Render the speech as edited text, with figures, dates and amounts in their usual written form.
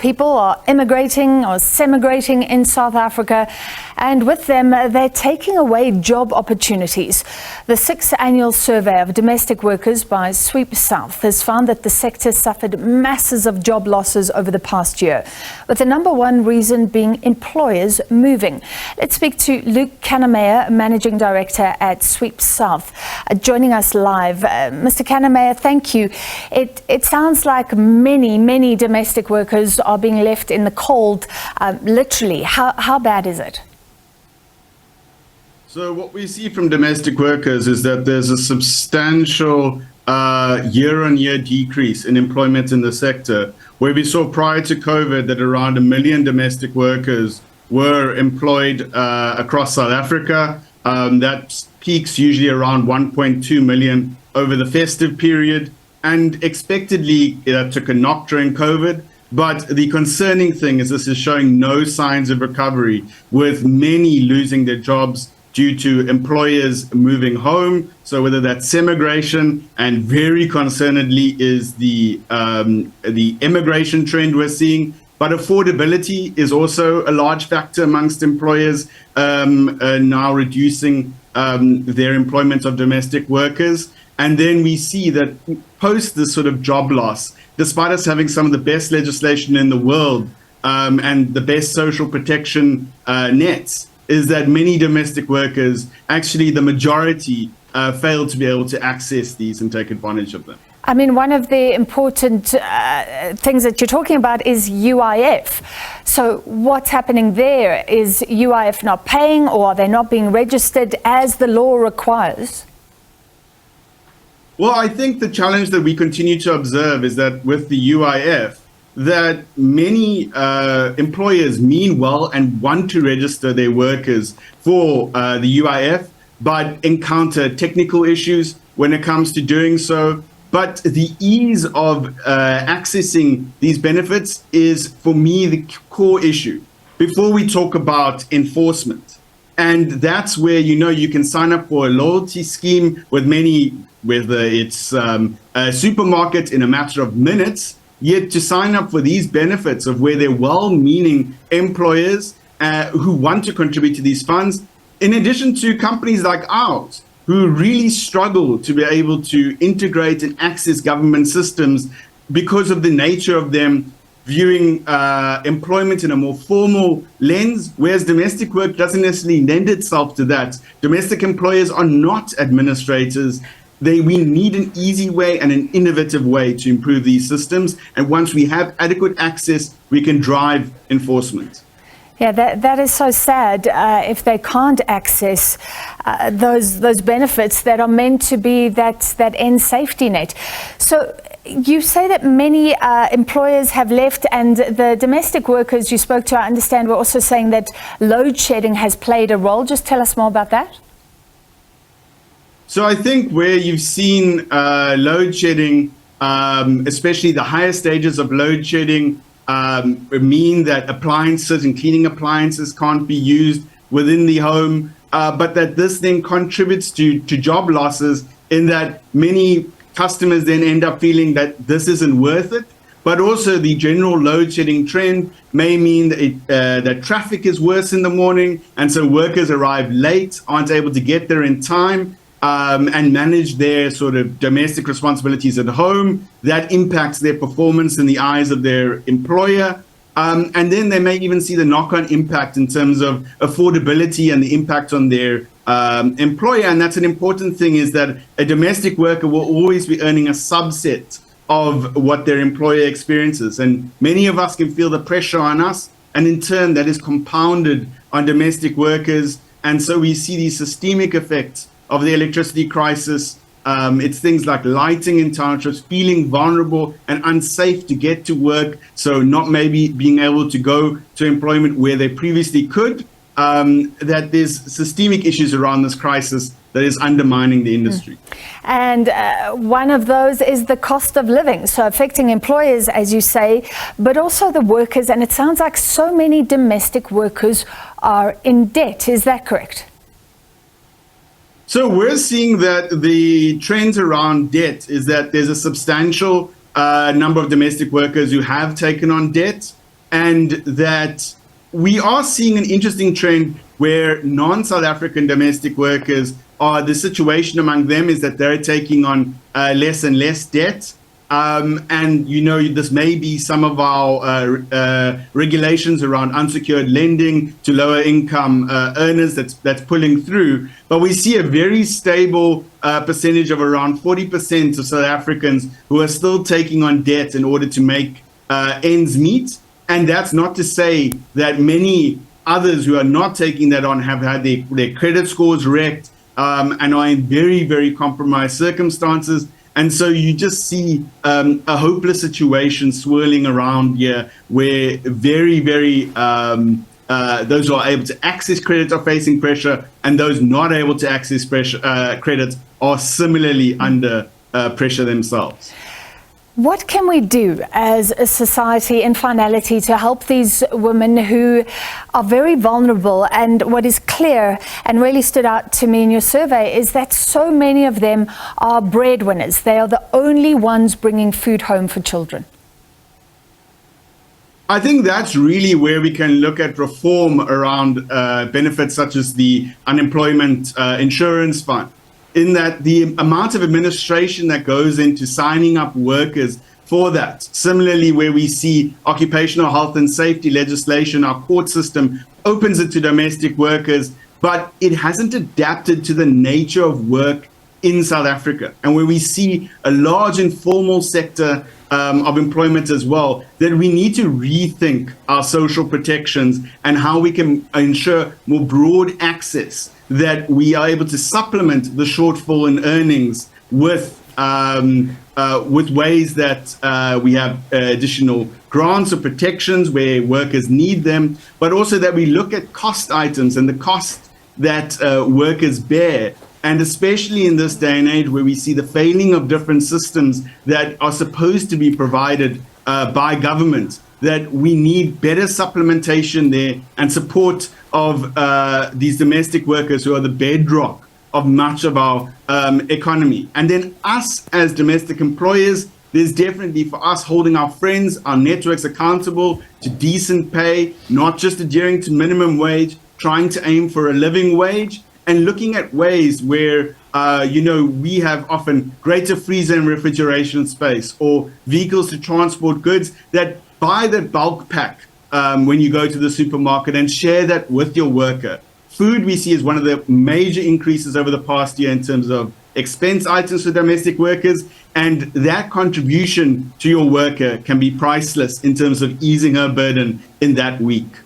people are immigrating or semigrating in South Africa, and with them, they're taking away job opportunities. The 6th annual survey of domestic workers by SweepSouth has found that the sector suffered masses of job losses over the past year, with the number one reason being employers moving. Let's speak to Luke Kannemeyer, Managing Director at SweepSouth, joining us live. Mr. Kannemeyer, thank you. It sounds like many domestic workers are being left in the cold, literally. How bad is it? So what we see from domestic workers is that there's a substantial year-on-year decrease in employment in the sector, where we saw prior to COVID that around 1 million domestic workers were employed across South Africa. That peaks usually around 1.2 million over the festive period, and expectedly that took a knock during COVID. But the concerning thing is this is showing no signs of recovery, with many losing their jobs due to employers moving home. So whether that's semigration, and very concernedly is the immigration trend we're seeing. But affordability is also a large factor amongst employers now reducing their employment of domestic workers. And then we see that post this sort of job loss, despite us having some of the best legislation in the world and the best social protection nets, is that many domestic workers, actually the majority, fail to be able to access these and take advantage of them. I mean, one of the important things that you're talking about is UIF. So what's happening there? Is UIF not paying, or are they not being registered as the law requires? Well, I think the challenge that we continue to observe is that with the UIF, that many employers mean well and want to register their workers for the UIF, but encounter technical issues when it comes to doing so. But the ease of accessing these benefits is, for me, the core issue before we talk about enforcement. And that's where, you can sign up for a loyalty scheme with many, whether it's a supermarket, in a matter of minutes. Yet to sign up for these benefits of where they're well-meaning employers who want to contribute to these funds, in addition to companies like ours, who really struggle to be able to integrate and access government systems because of the nature of them viewing employment in a more formal lens, whereas domestic work doesn't necessarily lend itself to that. Domestic employers are not administrators. We need an easy way and an innovative way to improve these systems. And once we have adequate access, we can drive enforcement. Yeah, that is so sad if they can't access those benefits that are meant to be that end safety net. So you say that many employers have left, and the domestic workers you spoke to, I understand, were also saying that load shedding has played a role. Just tell us more about that. So I think where you've seen load shedding, especially the higher stages of load shedding, mean that appliances and cleaning appliances can't be used within the home, but that this then contributes to job losses, in that many customers then end up feeling that this isn't worth it. But also the general load shedding trend may mean that, that traffic is worse in the morning, and so workers arrive late, aren't able to get there in time, and manage their sort of domestic responsibilities at home. That impacts their performance in the eyes of their employer. And then they may even see the knock-on impact in terms of affordability and the impact on their employer. And that's an important thing, is that a domestic worker will always be earning a subset of what their employer experiences. And many of us can feel the pressure on us, and in turn that is compounded on domestic workers. And so we see these systemic effects of the electricity crisis. It's things like lighting in townships, feeling vulnerable and unsafe to get to work, so not maybe being able to go to employment where they previously could. That there's systemic issues around this crisis that is undermining the industry. And one of those is the cost of living, so affecting employers, as you say, but also the workers. And it sounds like so many domestic workers are in debt. Is that correct? So we're seeing that the trends around debt is that there's a substantial number of domestic workers who have taken on debt. and that we are seeing an interesting trend where non-South African domestic workers the situation among them is that they're taking on less and less debt. And, this may be some of our regulations around unsecured lending to lower income earners that's pulling through. But we see a very stable percentage of around 40% of South Africans who are still taking on debt in order to make ends meet. And that's not to say that many others who are not taking that on have had their credit scores wrecked and are in very, very compromised circumstances. And so you just see a hopeless situation swirling around here where very, very those who are able to access credit are facing pressure, and those not able to access credit are similarly under pressure themselves. What can we do as a society in finality to help these women who are very vulnerable? And what is clear and really stood out to me in your survey is that so many of them are breadwinners. They are the only ones bringing food home for children. I think that's really where we can look at reform around benefits such as the unemployment insurance fund, in that the amount of administration that goes into signing up workers for that. Similarly, where we see occupational health and safety legislation, our court system opens it to domestic workers, but it hasn't adapted to the nature of work in South Africa. And where we see a large informal sector of employment as well, that we need to rethink our social protections and how we can ensure more broad access, that we are able to supplement the shortfall in earnings with ways that we have additional grants or protections where workers need them, but also that we look at cost items and the cost that workers bear. And especially in this day and age where we see the failing of different systems that are supposed to be provided by government, that we need better supplementation there and support of these domestic workers who are the bedrock of much of our economy. And then us as domestic employers, there's definitely for us holding our friends, our networks accountable to decent pay, not just adhering to minimum wage, trying to aim for a living wage, and looking at ways where, we have often greater freezer and refrigeration space or vehicles to transport goods that buy that bulk pack when you go to the supermarket and share that with your worker. Food we see is one of the major increases over the past year in terms of expense items for domestic workers, and that contribution to your worker can be priceless in terms of easing her burden in that week.